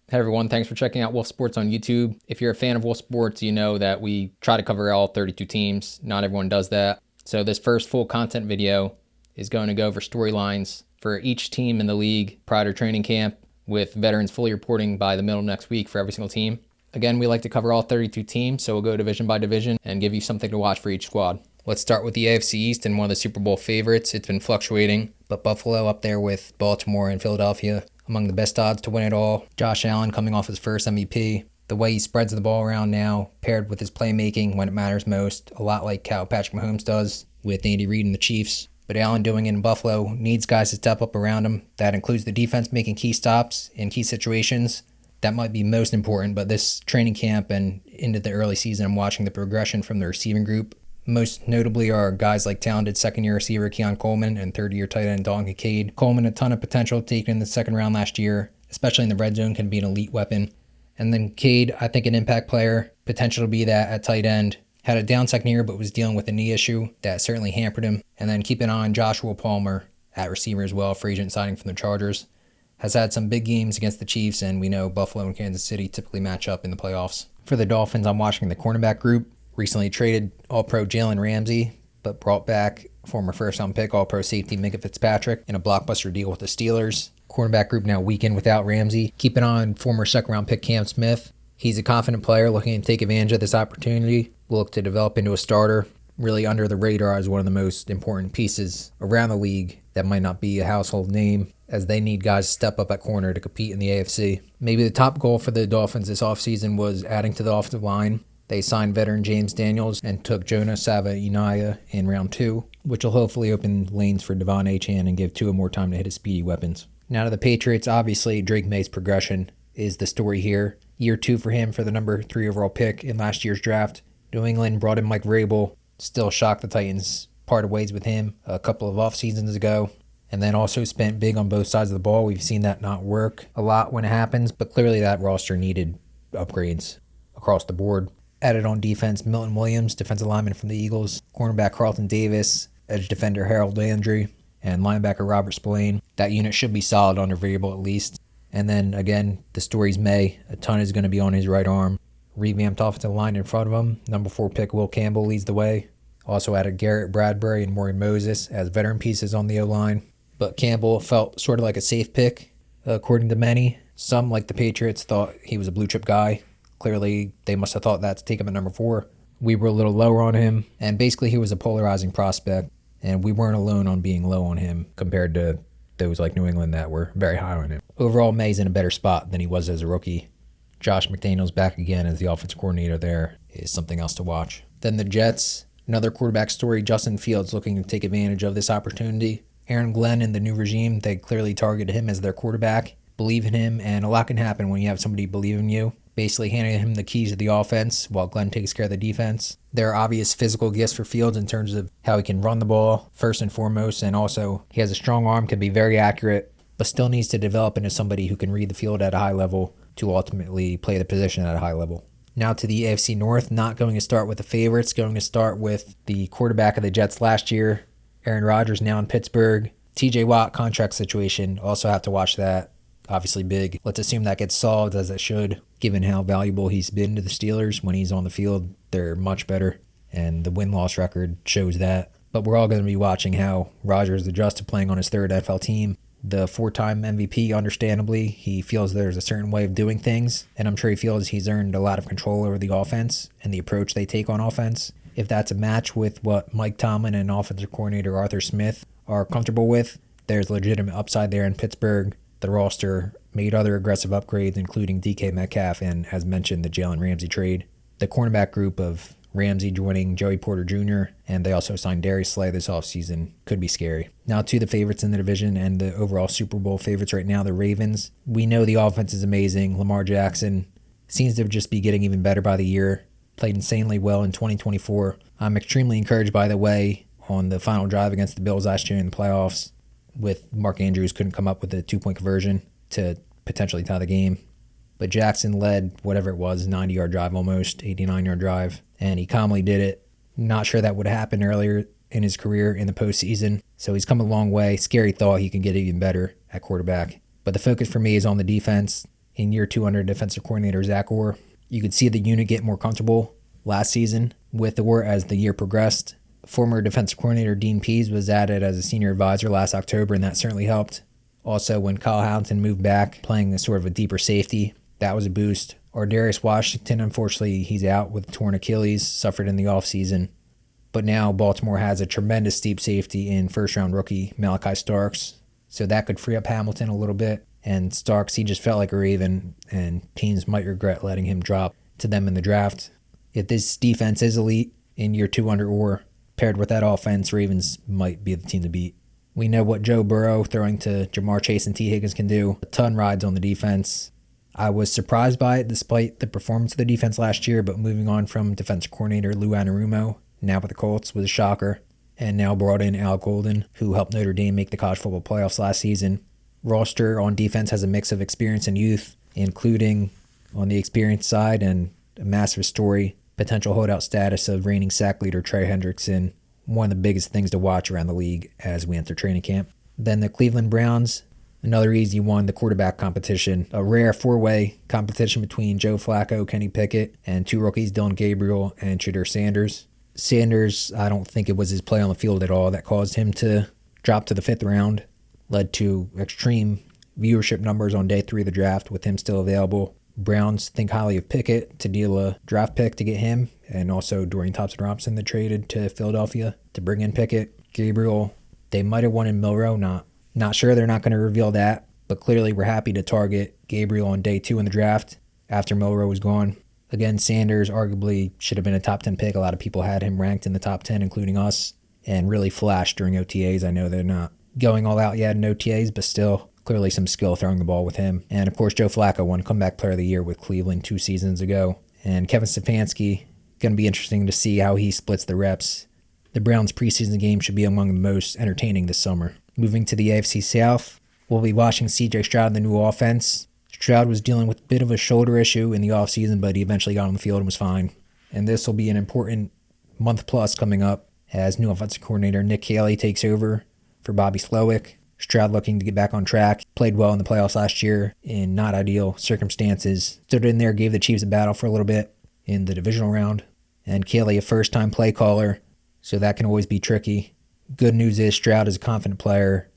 Hey everyone, thanks for checking out Wolf Sports on YouTube. If you're a fan of Wolf Sports, you know that we try to cover all 32 teams. Not everyone does that. So this first full content video is going to go over storylines for each team in the league prior to training camp, with veterans fully reporting by the middle of next week for every single team. Again, we like to cover all 32 teams, so we'll go division by division and give you something to watch for each squad. Let's start with the AFC East and one of the Super Bowl favorites. It's been fluctuating, but Buffalo up there with Baltimore and Philadelphia among the best odds to win it all. Josh Allen coming off his first MVP. The way he spreads the ball around now, paired with his playmaking when it matters most, a lot like how Patrick Mahomes does with Andy Reid and the Chiefs. But Allen doing it in Buffalo needs guys to step up around him. That includes the defense making key stops in key situations. That might be most important, but this training camp and into the early season, I'm watching the progression from the receiving group. Most notably are guys like talented second-year receiver Keon Coleman and third-year tight end Dalton Kincaid. Coleman, a ton of potential taken in the second round last year, especially in the red zone, can be an elite weapon. And then Kincaid, I think an impact player, potential to be that at tight end. Had a down second year, but was dealing with a knee issue that certainly hampered him. And then keep an eye on Joshua Palmer at receiver as well, free agent signing from the Chargers. Has had some big games against the Chiefs, and we know Buffalo and Kansas City typically match up in the playoffs. For the Dolphins, I'm watching the cornerback group. Recently traded All-Pro Jalen Ramsey, but brought back former first-round pick All-Pro safety Minkah Fitzpatrick in a blockbuster deal with the Steelers. Cornerback group now weakened without Ramsey. Keep an eye on former second-round pick Cam Smith. He's a confident player looking to take advantage of this opportunity. Will look to develop into a starter. Really under the radar as one of the most important pieces around the league that might not be a household name, as they need guys to step up at corner to compete in the AFC. Maybe the top goal for the Dolphins this offseason was adding to the offensive line. They signed veteran James Daniels and took Jonah Sava-Inaya in round 2, which will hopefully open lanes for Devon Achane and give Tua more time to hit his speedy weapons. Now to the Patriots, obviously Drake May's progression is the story here. Year 2 for him for the number 3 overall pick in last year's draft. New England brought in Mike Vrabel, still shocked the Titans parted ways with him a couple of off seasons ago, and then also spent big on both sides of the ball. We've seen that not work a lot when it happens, but clearly that roster needed upgrades across the board. Added on defense, Milton Williams, defensive lineman from the Eagles, cornerback Carlton Davis, edge defender Harold Landry, and linebacker Robert Spillane. That unit should be solid under Vrabel at least. And then again, the story's May. A ton is going to be on his right arm. Revamped offensive line in front of him. Number 4 pick Will Campbell leads the way. Also added Garrett Bradbury and Maury Moses as veteran pieces on the O-line. But Campbell felt sort of like a safe pick, according to many. Some, like the Patriots, thought he was a blue chip guy. Clearly, they must have thought that to take him at number 4. We were a little lower on him, and basically he was a polarizing prospect, and we weren't alone on being low on him compared to those like New England that were very high on him. Overall, May's in a better spot than he was as a rookie. Josh McDaniels back again as the offensive coordinator there is something else to watch. Then the Jets, another quarterback story, Justin Fields looking to take advantage of this opportunity. Aaron Glenn and the new regime, they clearly targeted him as their quarterback, believe in him, and a lot can happen when you have somebody believe in you. Basically handing him the keys to the offense while Glenn takes care of the defense. There are obvious physical gifts for Fields in terms of how he can run the ball, first and foremost, and also he has a strong arm, can be very accurate, but still needs to develop into somebody who can read the field at a high level to ultimately play the position at a high level. Now to the AFC North, not going to start with the favorites, going to start with the quarterback of the Jets last year, Aaron Rodgers, now in Pittsburgh. TJ Watt contract situation, also have to watch that. Obviously big. Let's assume that gets solved as it should, given how valuable he's been to the Steelers. When he's on the field, they're much better, and the win-loss record shows that. But we're all going to be watching how Rodgers adjusts to playing on his third NFL team. The 4-time MVP, understandably, he feels there's a certain way of doing things, and I'm sure he feels he's earned a lot of control over the offense and the approach they take on offense. If that's a match with what Mike Tomlin and offensive coordinator Arthur Smith are comfortable with, there's legitimate upside there in Pittsburgh. The roster made other aggressive upgrades, including DK Metcalf and, as mentioned, the Jalen Ramsey trade. The cornerback group of Ramsey joining Joey Porter Jr., and they also signed Darius Slay this offseason, could be scary. Now to the favorites in the division and the overall Super Bowl favorites right now, the Ravens. We know the offense is amazing. Lamar Jackson seems to just be getting even better by the year. Played insanely well in 2024. I'm extremely encouraged by the way on the final drive against the Bills last year in the playoffs, with Mark Andrews couldn't come up with a 2-point conversion to potentially tie the game. But Jackson led whatever it was, 90-yard drive almost, 89-yard drive, and he calmly did it. Not sure that would happen earlier in his career in the postseason, so he's come a long way. Scary thought he can get even better at quarterback. But the focus for me is on the defense. in year 2 under defensive coordinator Zach Orr. You could see the unit get more comfortable last season with Orr as the year progressed. Former defensive coordinator Dean Pease was added as a senior advisor last October, and that certainly helped. Also, when Kyle Hamilton moved back, playing a sort of a deeper safety, that was a boost. Darius Washington, unfortunately, he's out with torn Achilles, suffered in the offseason. But now Baltimore has a tremendous deep safety in first-round rookie Malachi Starks, so that could free up Hamilton a little bit. And Starks, he just felt like a Raven, and teams might regret letting him drop to them in the draft. If this defense is elite in year 2 under Orr, paired with that offense, Ravens might be the team to beat. We know what Joe Burrow throwing to Jamar Chase and T. Higgins can do. A ton rides on the defense. I was surprised by it despite the performance of the defense last year, but moving on from defensive coordinator Lou Anarumo, now with the Colts, was a shocker. And now brought in Al Golden, who helped Notre Dame make the college football playoffs last season. Roster on defense has a mix of experience and youth, including on the experience side and a massive story, potential holdout status of reigning sack leader Trey Hendrickson, one of the biggest things to watch around the league as we enter training camp. Then the Cleveland Browns, another easy one, the quarterback competition, a rare four-way competition between Joe Flacco, Kenny Pickett, and 2 rookies, Dylan Gabriel and Shedeur Sanders. Sanders, I don't think it was his play on the field at all that caused him to drop to the 5th round, led to extreme viewership numbers on day 3 of the draft with him still available. Browns think highly of Pickett to deal a draft pick to get him, and also Dorian Thompson-Robinson that traded to Philadelphia to bring in Pickett. Gabriel, they might have wanted Milroe, not sure, they're not going to reveal that, but clearly we're happy to target Gabriel on day 2 in the draft after Milroe was gone. Again, Sanders arguably should have been a top 10 pick. A lot of people had him ranked in the top 10, including us, and really flashed during OTAs. I know they're not going all out yet in OTAs, but still clearly some skill throwing the ball with him. And of course, Joe Flacco won Comeback Player of the Year with Cleveland 2 seasons ago. And Kevin Stefanski, going to be interesting to see how he splits the reps. The Browns preseason game should be among the most entertaining this summer. Moving to the AFC South, we'll be watching C.J. Stroud in the new offense. Stroud was dealing with a bit of a shoulder issue in the offseason, but he eventually got on the field and was fine. And this will be an important month plus coming up as new offensive coordinator Nick Caley takes over for Bobby Slowick. Stroud looking to get back on track. Played well in the playoffs last year in not ideal circumstances. Stood in there, gave the Chiefs a battle for a little bit in the divisional round. And Caley, a first-time play caller, so that can always be tricky. Good news is Stroud is a confident player.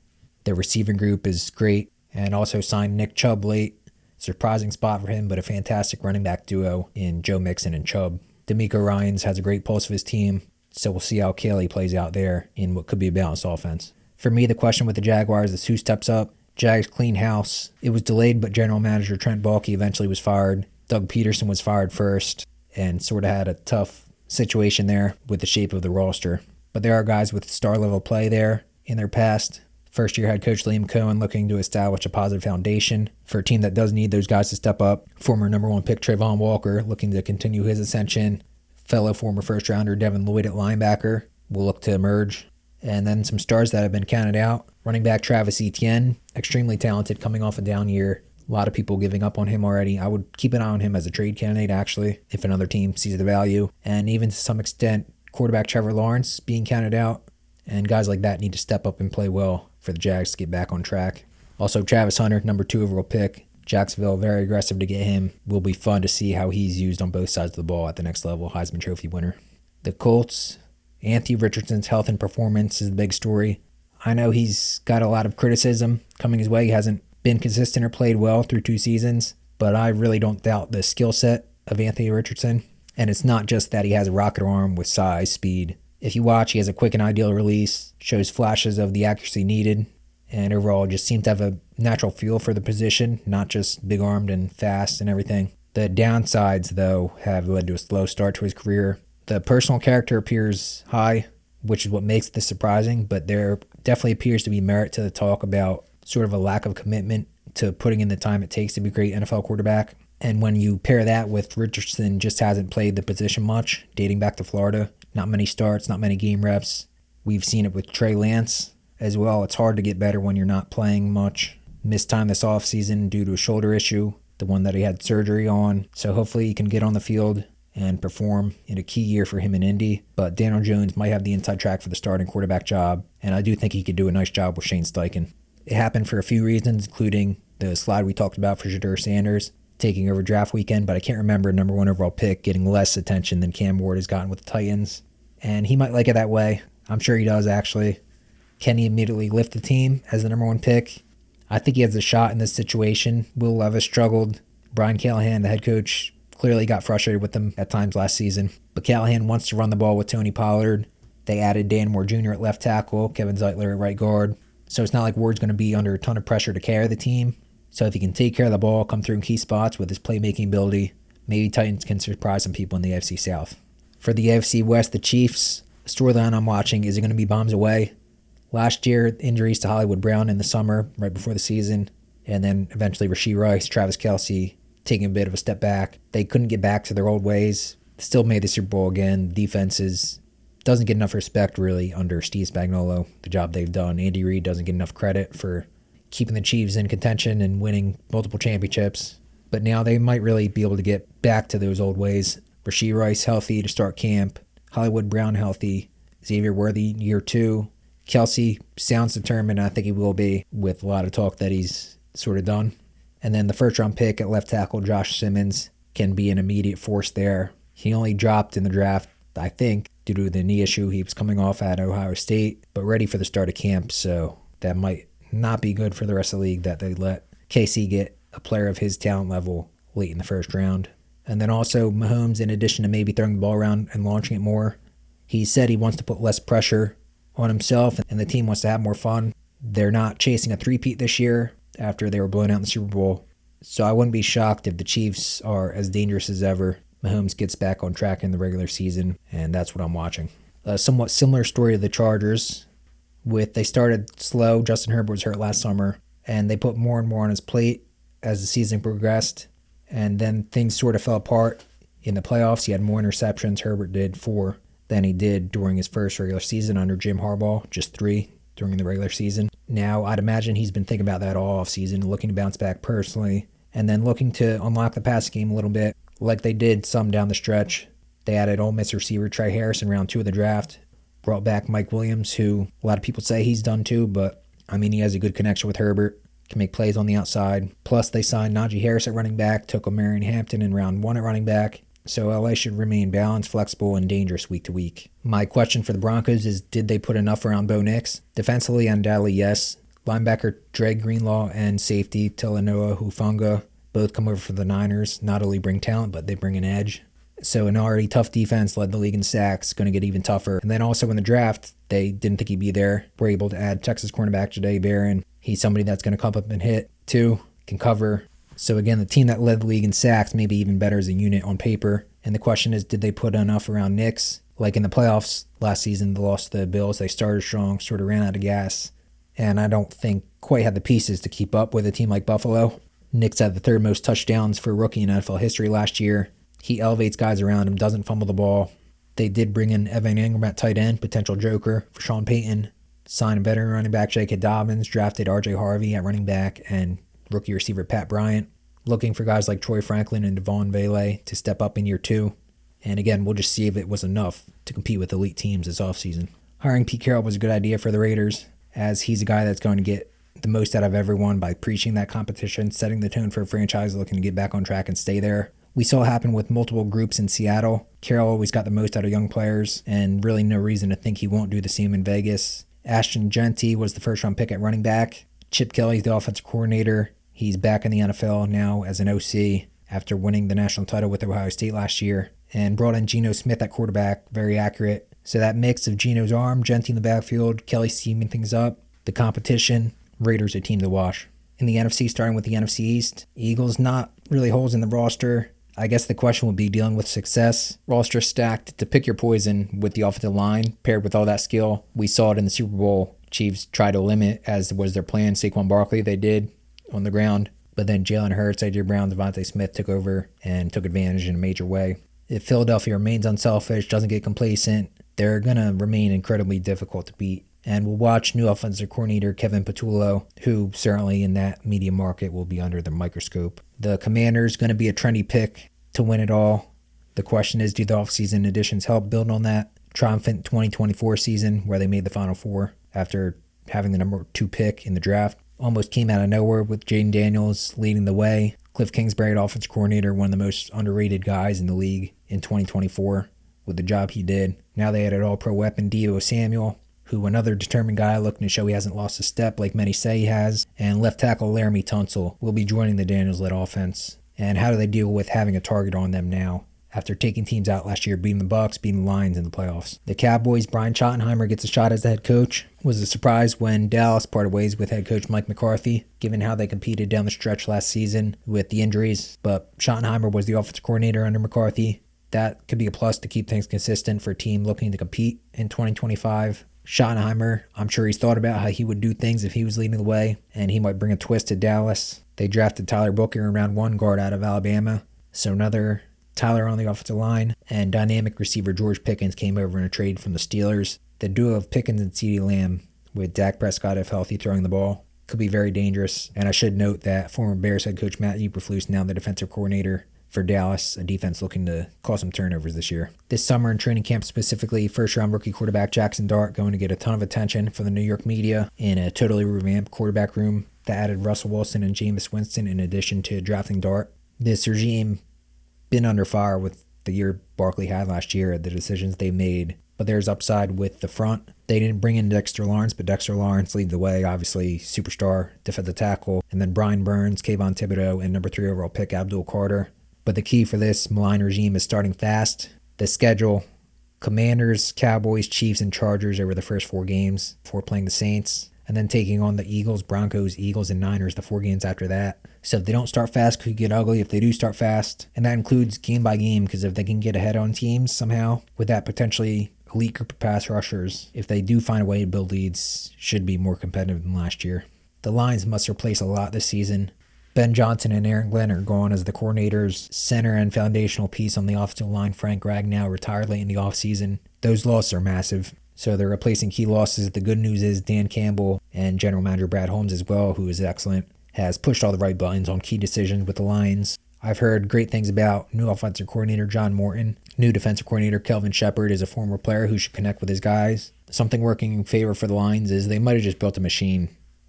The receiving group is great. And also signed Nick Chubb late. Surprising spot for him, but a fantastic running back duo in Joe Mixon and Chubb. D'Amico Ryans has a great pulse of his team, so we'll see how Caley plays out there in what could be a balanced offense. For me, the question with the Jaguars is who steps up. Jags clean house. It was delayed, but general manager Trent Baalke eventually was fired. Doug Peterson was fired first and sort of had a tough situation there with the shape of the roster. But there are guys with star-level play there in their past. First-year head coach Liam Cohen looking to establish a positive foundation for a team that does need those guys to step up. Former number 1 pick Trayvon Walker looking to continue his ascension. Fellow former first-rounder Devin Lloyd at linebacker will look to emerge. And then some stars that have been counted out. Running back Travis Etienne, extremely talented, coming off a down year. A lot of people giving up on him already. I would keep an eye on him as a trade candidate, actually, if another team sees the value. And even to some extent, quarterback Trevor Lawrence being counted out. And guys like that need to step up and play well for the Jags to get back on track. Also, Travis Hunter, number 2 overall pick. Jacksonville, very aggressive to get him. Will be fun to see how he's used on both sides of the ball at the next level. Heisman Trophy winner. The Colts, Anthony Richardson's health and performance is the big story. I know he's got a lot of criticism coming his way. He hasn't been consistent or played well through 2 seasons, but I really don't doubt the skill set of Anthony Richardson. And it's not just that he has a rocket arm with size, speed. If you watch, he has a quick and ideal release, shows flashes of the accuracy needed, and overall just seems to have a natural feel for the position, not just big-armed and fast and everything. The downsides, though, have led to a slow start to his career. The personal character appears high, which is what makes this surprising, but there definitely appears to be merit to the talk about sort of a lack of commitment to putting in the time it takes to be a great NFL quarterback. And when you pair that with Richardson just hasn't played the position much, dating back to Florida, not many starts, not many game reps. We've seen it with Trey Lance as well. It's hard to get better when you're not playing much. Missed time this offseason due to a shoulder issue, the one that he had surgery on. So hopefully he can get on the field and perform in a key year for him in Indy. But Daniel Jones might have the inside track for the starting quarterback job, and I do think he could do a nice job with Shane Steichen. It happened for a few reasons, including the slide we talked about for Shedeur Sanders taking over draft weekend, but I can't remember number 1 overall pick getting less attention than Cam Ward has gotten with the Titans. And he might like it that way. I'm sure he does, actually. Can he immediately lift the team as the number 1 pick? I think he has a shot in this situation. Will Levis struggled. Brian Callahan, the head coach, clearly got frustrated with them at times last season. But Callahan wants to run the ball with Tony Pollard. They added Dan Moore Jr. at left tackle, Kevin Zeitler at right guard. So it's not like Ward's going to be under a ton of pressure to carry the team. So if he can take care of the ball, come through in key spots with his playmaking ability, maybe Titans can surprise some people in the AFC South. For the AFC West, the Chiefs, the storyline I'm watching, is it going to be bombs away? Last year, injuries to Hollywood Brown in the summer, right before the season, and then eventually Rashee Rice, Travis Kelce taking a bit of a step back. They couldn't get back to their old ways. Still made the Super Bowl again. Defenses doesn't get enough respect, really, under Steve Spagnuolo, the job they've done. Andy Reid doesn't get enough credit for keeping the Chiefs in contention and winning multiple championships. But now they might really be able to get back to those old ways. Rashee Rice healthy to start camp. Hollywood Brown healthy. Xavier Worthy year 2. Kelce sounds determined. I think he will be, with a lot of talk that he's sort of done. And then the first-round pick at left tackle, Josh Simmons, can be an immediate force there. He only dropped in the draft, I think, due to the knee issue. He was coming off at Ohio State, but ready for the start of camp, so that might not be good for the rest of the league that they let KC get a player of his talent level late in the first round. And then also Mahomes, in addition to maybe throwing the ball around and launching it more, he said he wants to put less pressure on himself and the team wants to have more fun. They're not chasing a three-peat this year after they were blown out in the Super Bowl. So I wouldn't be shocked if the Chiefs are as dangerous as ever. Mahomes gets back on track in the regular season, and that's what I'm watching. A somewhat similar story to the Chargers. They started slow. Justin Herbert was hurt last summer, and they put more and more on his plate as the season progressed. And then things sort of fell apart in the playoffs. He had more interceptions. Herbert did 4 than he did during his first regular season under Jim Harbaugh, just 3 during the regular season. Now, I'd imagine he's been thinking about that all offseason, looking to bounce back personally, and then looking to unlock the passing game a little bit, like they did some down the stretch. They added Ole Miss receiver Trey Harris in round 2 of the draft, brought back Mike Williams, who a lot of people say he's done too, but I mean, he has a good connection with Herbert, can make plays on the outside. Plus, they signed Najee Harris at running back, took Omarion Hampton in round 1 at running back. So LA should remain balanced, flexible, and dangerous week to week. My question for the Broncos is, did they put enough around Bo Nix? Defensively, undoubtedly, yes. Linebacker Dre Greenlaw and safety Talanoa Hufanga both come over for the Niners. Not only bring talent, but they bring an edge. So an already tough defense led the league in sacks, going to get even tougher. And then also in the draft, they didn't think he'd be there. We're able to add Texas cornerback Jahdae Barron. He's somebody that's going to come up and hit too, can cover. So again, the team that led the league in sacks maybe even better as a unit on paper. And the question is, did they put enough around Nix? Like in the playoffs last season, they lost to the Bills. They started strong, sort of ran out of gas. And I don't think quite had the pieces to keep up with a team like Buffalo. Nix had the 3rd most touchdowns for a rookie in NFL history last year. He elevates guys around him, doesn't fumble the ball. They did bring in Evan Ingram at tight end, potential joker for Sean Payton. Signed a veteran running back, J.K. Dobbins, drafted R.J. Harvey at running back, and rookie receiver Pat Bryant. Looking for guys like Troy Franklin and Devon Vele to step up in year 2. And again, we'll just see if it was enough to compete with elite teams this offseason. Hiring Pete Carroll was a good idea for the Raiders, as he's a guy that's going to get the most out of everyone by preaching that competition, setting the tone for a franchise looking to get back on track and stay there. We saw it happen with multiple groups in Seattle. Carroll always got the most out of young players, and really no reason to think he won't do the same in Vegas. Ashton Genty was the first-round pick at running back. Chip Kelly's the offensive coordinator. He's back in the NFL now as an OC after winning the national title with Ohio State last year, and brought in Geno Smith at quarterback, very accurate. So that mix of Geno's arm, Genty in the backfield, Kelly scheming things up, the competition, Raiders a team to watch. In the NFC, starting with the NFC East, Eagles not really holes in the roster. I guess the question would be dealing with success. Roster stacked to pick your poison with the offensive line, paired with all that skill. We saw it in the Super Bowl. Chiefs tried to limit, as was their plan. Saquon Barkley, they did on the ground. But then Jalen Hurts, A.J. Brown, Devontae Smith took over and took advantage in a major way. If Philadelphia remains unselfish, doesn't get complacent, they're going to remain incredibly difficult to beat. And we'll watch new offensive coordinator Kevin Patullo, who certainly in that media market will be under the microscope. The Commanders going to be a trendy pick to win it all. The question is, do the offseason additions help build on that triumphant 2024 season where they made the Final Four after having the number 2 pick in the draft? almost came out of nowhere with Jaden Daniels leading the way. Cliff Kingsbury, offensive coordinator, one of the most underrated guys in the league in 2024 with the job he did. Now they added all-pro weapon Deebo Samuel, who another determined guy looking to show he hasn't lost a step like many say he has, and left tackle Laramie Tunsil will be joining the Daniels-led offense. And how do they deal with having a target on them now after taking teams out last year, beating the Bucks, beating the Lions in the playoffs? The Cowboys, Brian Schottenheimer gets a shot as the head coach. Was a surprise when Dallas parted ways with head coach Mike McCarthy, given how they competed down the stretch last season with the injuries. But Schottenheimer was the offensive coordinator under McCarthy. That could be a plus to keep things consistent for a team looking to compete in 2025. Schottenheimer, I'm sure he's thought about how he would do things if he was leading the way, and he might bring a twist to Dallas. They drafted Tyler Booker in round 1, guard out of Alabama. So another Tyler on the offensive line, and dynamic receiver George Pickens came over in a trade from the Steelers. The duo of Pickens and CeeDee Lamb, with Dak Prescott if healthy throwing the ball, could be very dangerous. And I should note that former Bears head coach Matt Eberflus, now the defensive coordinator for Dallas, a defense looking to cause some turnovers this year. This summer in training camp specifically, first-round rookie quarterback Jackson Dart going to get a ton of attention from the New York media in a totally revamped quarterback room that added Russell Wilson and Jameis Winston in addition to drafting Dart. This regime been under fire with the year Barkley had last year, the decisions they made, but there's upside with the front. They didn't bring in Dexter Lawrence, but Dexter Lawrence leads the way, obviously superstar defensive tackle, and then Brian Burns, Kayvon Thibodeau, and number 3 overall pick Abdul Carter. But the key for this malign regime is starting fast. The schedule: Commanders, Cowboys, Chiefs, and Chargers over the first 4 games before playing the Saints, and then taking on the Eagles, Broncos, Eagles, and Niners the 4 games after that. So if they don't start fast, it could get ugly. If they do start fast, and that includes game by game, because if they can get ahead on teams somehow with that potentially elite group of pass rushers, if they do find a way to build leads, should be more competitive than last year. The Lions must replace a lot this season. Ben Johnson and Aaron Glenn are gone as the coordinators. Center and foundational piece on the offensive line, Frank Ragnow, retired late in the offseason. Those losses are massive. So they're replacing key losses. The good news is Dan Campbell and general manager Brad Holmes as well, who is excellent, has pushed all the right buttons on key decisions with the Lions. I've heard great things about new offensive coordinator John Morton. New defensive coordinator Kelvin Shepard is a former player who should connect with his guys. Something working in favor for the Lions is they might have just built a machine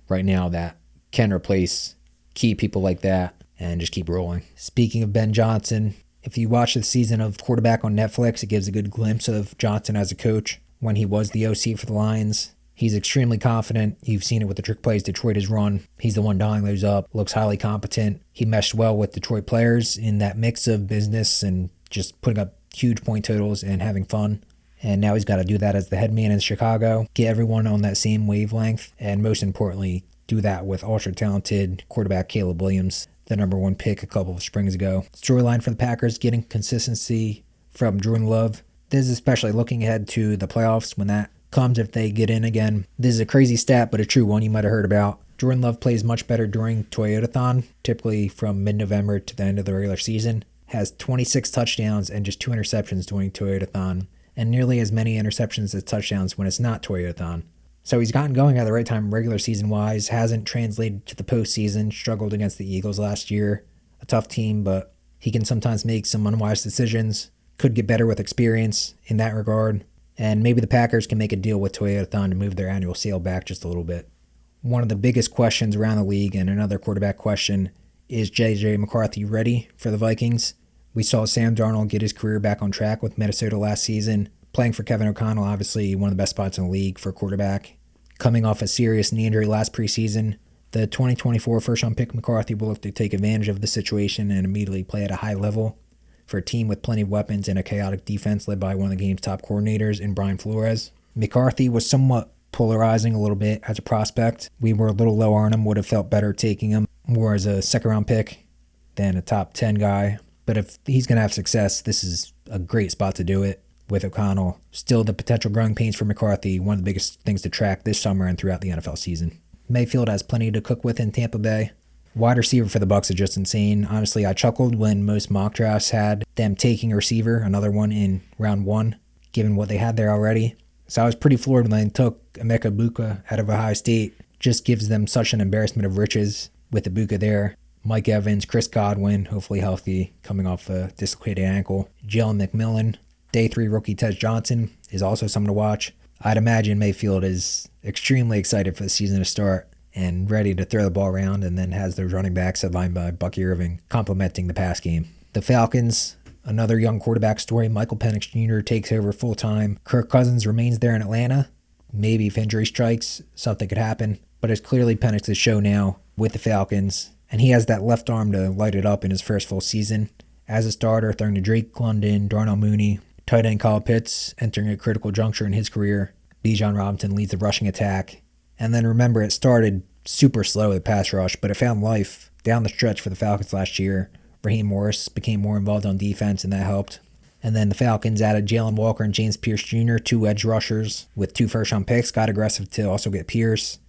right now that can replace key people like that and just keep rolling. Speaking of Ben Johnson, if you watch the season of Quarterback on Netflix, it gives a good glimpse of Johnson as a coach when he was the OC for the Lions. He's extremely confident. You've seen it with the trick plays Detroit has run. He's the one dialing those up. Looks highly competent. He meshed well with Detroit players in that mix of business and just putting up huge point totals and having fun. And now he's got to do that as the head man in Chicago. Get everyone on that same wavelength. And most importantly, do that with ultra-talented quarterback Caleb Williams, the number 1 pick a couple of springs ago. Storyline for the Packers, getting consistency from Jordan Love. This is especially looking ahead to the playoffs when that comes, if they get in again. This is a crazy stat, but a true one you might have heard about. Jordan Love plays much better during Toyotathon, typically from mid-November to the end of the regular season. Has 26 touchdowns and just 2 interceptions during Toyotathon, and nearly as many interceptions as touchdowns when it's not Toyotathon. So he's gotten going at the right time regular season-wise, hasn't translated to the postseason, struggled against the Eagles last year. A tough team, but he can sometimes make some unwise decisions. Could get better with experience in that regard. And maybe the Packers can make a deal with Toyotathon to move their annual sale back just a little bit. One of the biggest questions around the league, and another quarterback question, is J.J. McCarthy ready for the Vikings? We saw Sam Darnold get his career back on track with Minnesota last season. Playing for Kevin O'Connell, obviously one of the best spots in the league for quarterback. Coming off a serious knee injury last preseason, the 2024 first-round pick McCarthy will look to take advantage of the situation and immediately play at a high level for a team with plenty of weapons and a chaotic defense led by one of the game's top coordinators in Brian Flores. McCarthy was somewhat polarizing a little bit as a prospect. We were a little low on him, would have felt better taking him more as a second-round pick than a top 10 guy. But if he's going to have success, this is a great spot to do it. With O'Connell, still the potential growing pains for McCarthy, one of the biggest things to track this summer and throughout the NFL season. Mayfield has plenty to cook with in Tampa Bay. Wide receiver for the Bucs is just insane. Honestly, I chuckled when most mock drafts had them taking a receiver, another one in round 1, given what they had there already. So I was pretty floored when they took Emeka Egbuka out of Ohio State. Just gives them such an embarrassment of riches with Egbuka there. Mike Evans, Chris Godwin, hopefully healthy, coming off a dislocated ankle. Jalen McMillan. Day 3 rookie Tez Johnson is also someone to watch. I'd imagine Mayfield is extremely excited for the season to start. and ready to throw the ball around, and then has those running backs headlined by Bucky Irving complementing the pass game. The Falcons, another young quarterback story. Michael Penix Jr. takes over full-time. Kirk Cousins remains there in Atlanta. Maybe if injury strikes, something could happen. But it's clearly Penix's show now with the Falcons, and he has that left arm to light it up in his first full season. As a starter, throwing to Drake London, Darnell Mooney, tight end Kyle Pitts, entering a critical juncture in his career. Bijan Robinson leads the rushing attack. And then remember, it started super slow, the pass rush, but it found life down the stretch for the Falcons last year. Raheem Morris became more involved on defense, and that helped. And then the Falcons added Jalen Walker and James Pierce Jr., 2 edge rushers with 2 first-round picks, got aggressive to also get Pierce.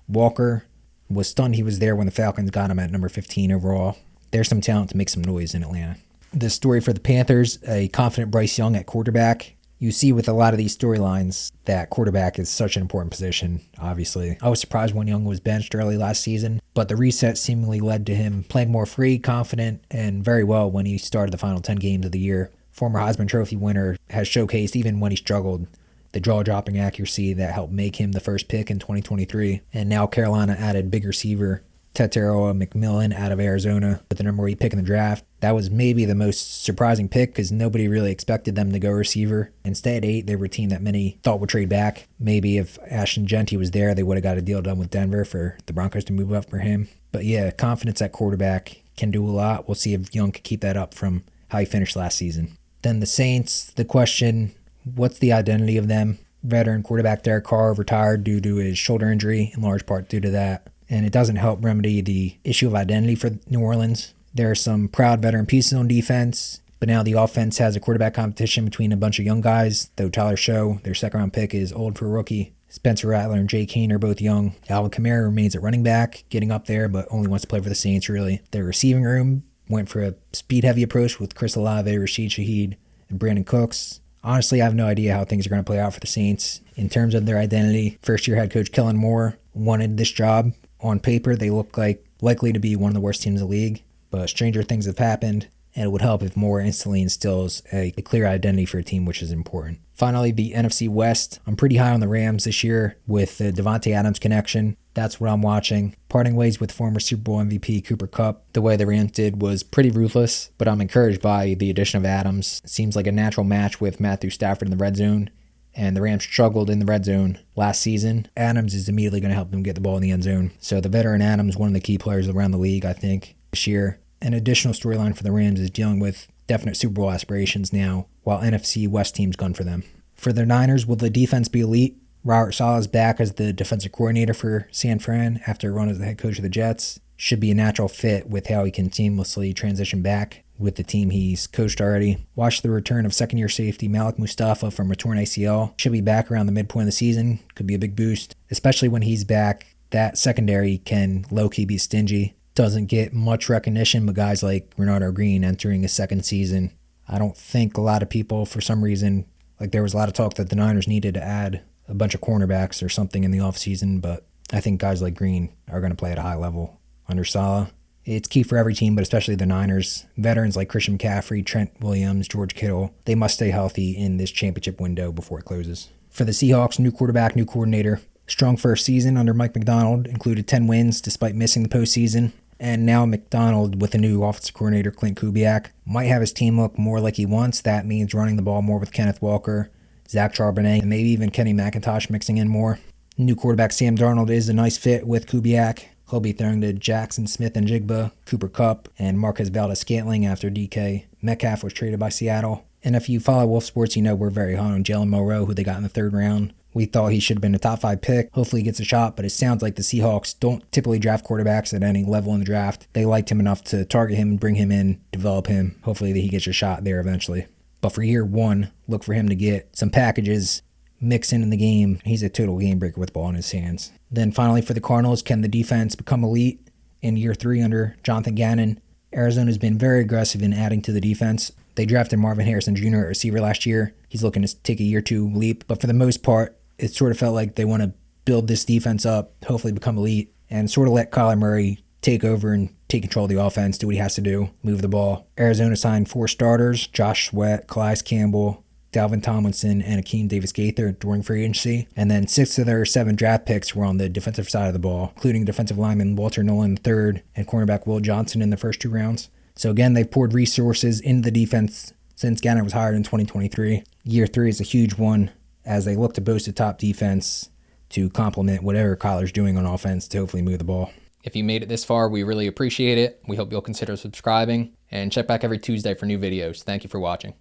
Walker was stunned he was there when the Falcons got him at number 15 overall. There's some talent to make some noise in Atlanta. The story for the Panthers, a confident Bryce Young at quarterback. You see with a lot of these storylines that quarterback is such an important position, obviously. I was surprised when Young was benched early last season, but the reset seemingly led to him playing more free, confident, and very well when he started the final 10 games of the year. Former Heisman Trophy winner has showcased, even when he struggled, the jaw-dropping accuracy that helped make him the first pick in 2023. And now Carolina added big receiver Tetairoa McMillan out of Arizona with the number 8 pick in the draft. That was maybe the most surprising pick because nobody really expected them to go receiver. Instead, 8, they were a team that many thought would trade back. Maybe if Ashton Genty was there, they would have got a deal done with Denver for the Broncos to move up for him. But yeah, confidence at quarterback can do a lot. We'll see if Young can keep that up from how he finished last season. Then the Saints, the question, what's the identity of them? Veteran quarterback Derek Carr retired due to his shoulder injury, in large part due to that. And it doesn't help remedy the issue of identity for New Orleans. There are some proud veteran pieces on defense, but now the offense has a quarterback competition between a bunch of young guys, though Tyler Show, their second-round pick, is old for a rookie. Spencer Rattler and Jay Kane are both young. Alvin Kamara remains at running back, getting up there, but only wants to play for the Saints, really. Their receiving room went for a speed-heavy approach with Chris Olave, Rashid Shaheed, and Brandon Cooks. Honestly, I have no idea how things are going to play out for the Saints. In terms of their identity, first-year head coach Kellen Moore wanted this job. On paper, they look like likely to be one of the worst teams in the league, but stranger things have happened, and it would help if Moore instantly instills a clear identity for a team, which is important. Finally, the NFC West. I'm pretty high on the Rams this year with the Devontae Adams connection. That's what I'm watching. Parting ways with former Super Bowl MVP Cooper Kupp. The way the Rams did was pretty ruthless, but I'm encouraged by the addition of Adams. It seems like a natural match with Matthew Stafford in the red zone, and the Rams struggled in the red zone last season. Adams is immediately going to help them get the ball in the end zone. So the veteran Adams, one of the key players around the league, I think, this year. An additional storyline for the Rams is dealing with definite Super Bowl aspirations now, while NFC West teams gun for them. For the Niners, will the defense be elite? Robert Saleh is back as the defensive coordinator for San Fran after a run as the head coach of the Jets. Should be a natural fit with how he can seamlessly transition back with the team he's coached already. Watch the return of second-year safety Malik Mustafa from a torn ACL. Should be back around the midpoint of the season. Could be a big boost, especially when he's back. That secondary can low-key be stingy. Doesn't get much recognition, but guys like Renardo Green entering his second season. I don't think a lot of people, for some reason, like there was a lot of talk that the Niners needed to add a bunch of cornerbacks or something in the offseason, but I think guys like Green are going to play at a high level under Saleh. It's key for every team, but especially the Niners. Veterans like Christian McCaffrey, Trent Williams, George Kittle, they must stay healthy in this championship window before it closes. For the Seahawks, new quarterback, new coordinator. Strong first season under Mike Macdonald, included 10 wins despite missing the postseason. And now Macdonald with a new offensive coordinator, Clint Kubiak, might have his team look more like he wants. That means running the ball more with Kenneth Walker, Zach Charbonnet, and maybe even Kenny McIntosh mixing in more. New quarterback Sam Darnold is a nice fit with Kubiak. He'll be throwing to Jackson Smith and Jigba, Cooper Kupp, and Marquez Valdes-Scantling after DK Metcalf was traded by Seattle. And if you follow Wolf Sports, you know we're very high on Jalen Milroe, who they got in the third round. We thought he should have been a top 5 pick. Hopefully he gets a shot, but it sounds like the Seahawks don't typically draft quarterbacks at any level in the draft. They liked him enough to target him, bring him in, develop him. Hopefully he gets a shot there eventually. But for year one, look for him to get some packages, mix in the game. He's a total game breaker with the ball in his hands. Then finally for the Cardinals, can the defense become elite in year 3 under Jonathan Gannon? Arizona's been very aggressive in adding to the defense. They drafted Marvin Harrison Jr. at receiver last year. He's looking to take a year 2 leap, but for the most part, it sort of felt like they want to build this defense up, hopefully become elite, and sort of let Kyler Murray take over and take control of the offense, do what he has to do, move the ball. Arizona signed 4 starters, Josh Sweat, Calais Campbell, Dalvin Tomlinson, and Akeem Davis-Gaither during free agency. And then 6 of their 7 draft picks were on the defensive side of the ball, including defensive lineman Walter Nolan III and cornerback Will Johnson in the first 2 rounds. So again, they've poured resources into the defense since Gannon was hired in 2023. Year 3 is a huge one as they look to boast a top defense to complement whatever Kyler's doing on offense to hopefully move the ball. If you made it this far, we really appreciate it. We hope you'll consider subscribing and check back every Tuesday for new videos. Thank you for watching.